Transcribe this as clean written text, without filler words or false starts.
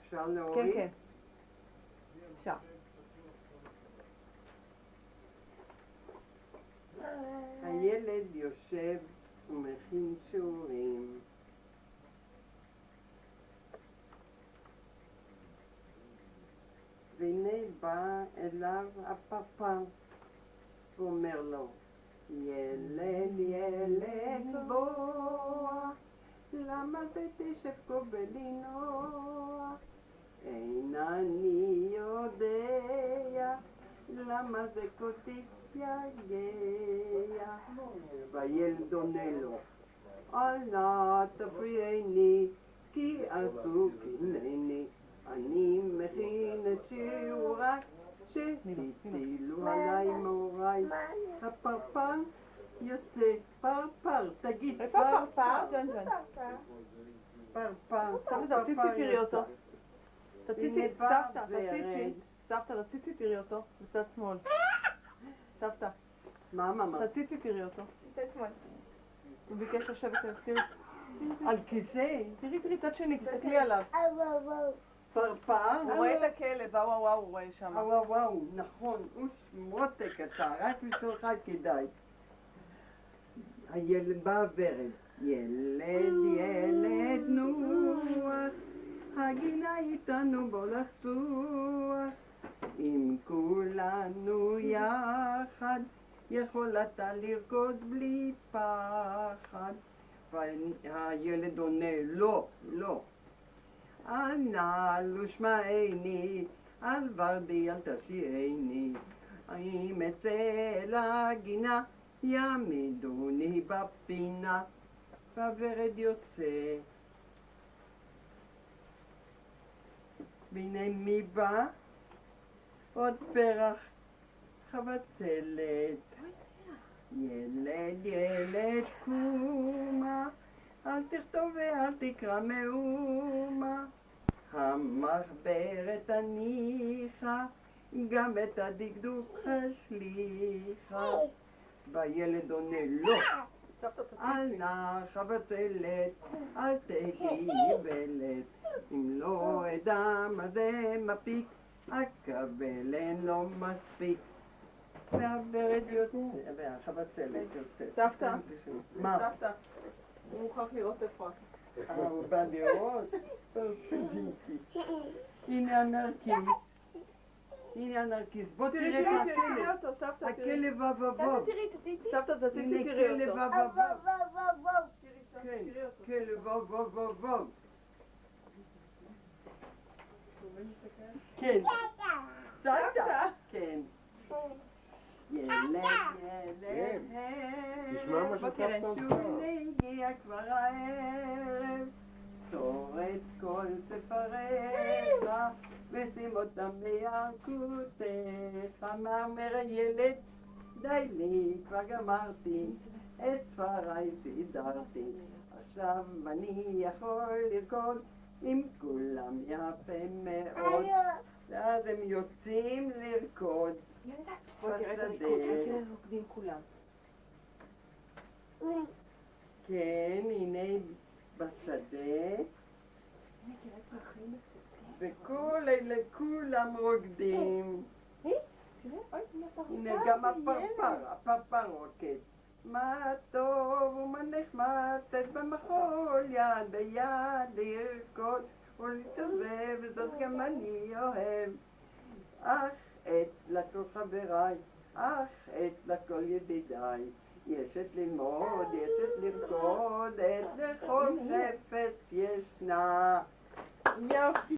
אפשר להוריד? כן, כן. אפשר. הילד יושב ומכין שיעורים. והנה בא אליו הפרפר ואומר לו, ילד, ילד בוא, למה זה תשב פה בלנוע? אין אני יודע למה זה כה תתייגע. והילד עונה לו, אל נא תפריעני כי עסוק הנני, אני מכין את שיעוריי שהטילו עליי מוריי. הפרפר יוצא, פרפר, תגיד פרפר, ג'ון ג'ון. פרפר, תציצי תראי אותו. תציצי, סבתא, ורד. סבתא, תציצי תראי אותו, בצד שמאל. סבתא, מה? תציצי תראי אותו. בצד שמאל. הוא ביקש לשבת עליו, תראי. על כיסא? תראי, צד שני, תסתכלי עליו. פרפר? הוא רואה את הכלב, וואו, הוא רואה שם. וואו, נכון, הוא מותק אתה, רק בשבילך כדאי. הילד בא ורד, ילד נוח, הגינה איתנו בוא לסוח, אם כולנו יחד יכול אתה לרקוד בלי פחד. והילד עונה, לא. אנא לא שמעני, אל ורדי אל תשיעני, אם אצא לגינה יעמידוני בפינה. והוורד יוצא. והנה מי בא? עוד פרח חבצלת. ילד קומה, אל תכתוב ואל תקרא מאומה, המחברת הניחה, גם את הדקדוק השליחה. והילד עונה לא, אל נא חבצלת, אל תהי איוולת, אם לא אדע מה זה מפיק, הכבל אין לו מספיק. והוורד יוצא, והחבצלת יוצאת. סבתא? מה? סבתא, הוא מוכרח לראות איפה. הוא בא לראות? הנה הנרקיס, בוא תראה את הכלב. הכלב ובבוב. סבתא, תציצי הנה תראי כלב אותו. ובבוב. כן, כלב ובבוב. כן. סבתא. כן. ילד, נשמע מה שסבתא עושה. הגיע כבר הערב, צורת כל ספריך ושים אותם בילקוטיך. אמר הילד, די לי, כבר גמרתי, את ספריי סידרתי, עכשיו אני יכול לרקוד עם כולם יפה מאוד. ואז הם יוצאים לרקוד בשדה. רוקדים כולם. כן, הנה בשדה. וכל אלה כולם רוקדים. הנה גם הפרפר רוקד. מה טוב ומה נחמד, תת במחול יד ביד לרקוד ולהסתובב, וזאת גם אני אוהב. אך עת לכל חבריי, אך עת לכל ידידיי, יש עת ללמוד, יש עת לרקוד, עת לכל חפץ ישנה. יופי.